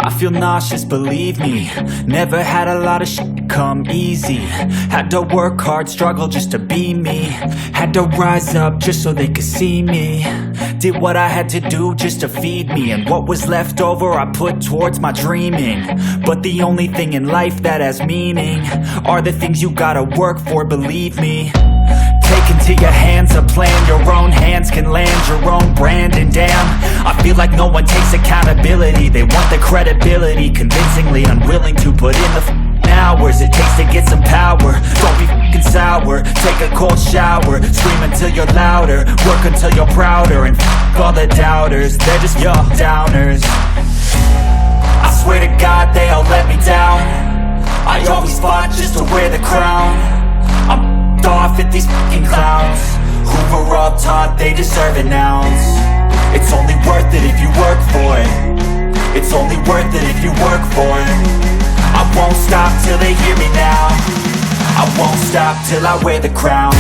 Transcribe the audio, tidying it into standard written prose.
I feel nauseous, believe me. Never had a lot of shit come easy. Had to work hard, struggle just to be me. Had to rise up just so they could see me. Did what I had to do just to feed me, and what was left over I put towards my dreaming. But the only thing in life that has meaning are the things you gotta work for, believe me. Take into your hands a plan, your own hands can land your own brand. And damn, I feel like no one takes accountability. They want the credibility, convincingly unwilling to put in the hours it takes to get some power. Don't be f***ing sour, take a cold shower. Scream until you're louder, work until you're prouder. And f*** all the doubters, they're just your downers. I swear to God they all let me down. I always fought just to wear the crown. I'm off at these fucking clowns who were all taught they deserve an ounce. It's only worth it if you work for it. It's only worth it if you work for it. I won't stop till they hear me now. I won't stop till I wear the crown.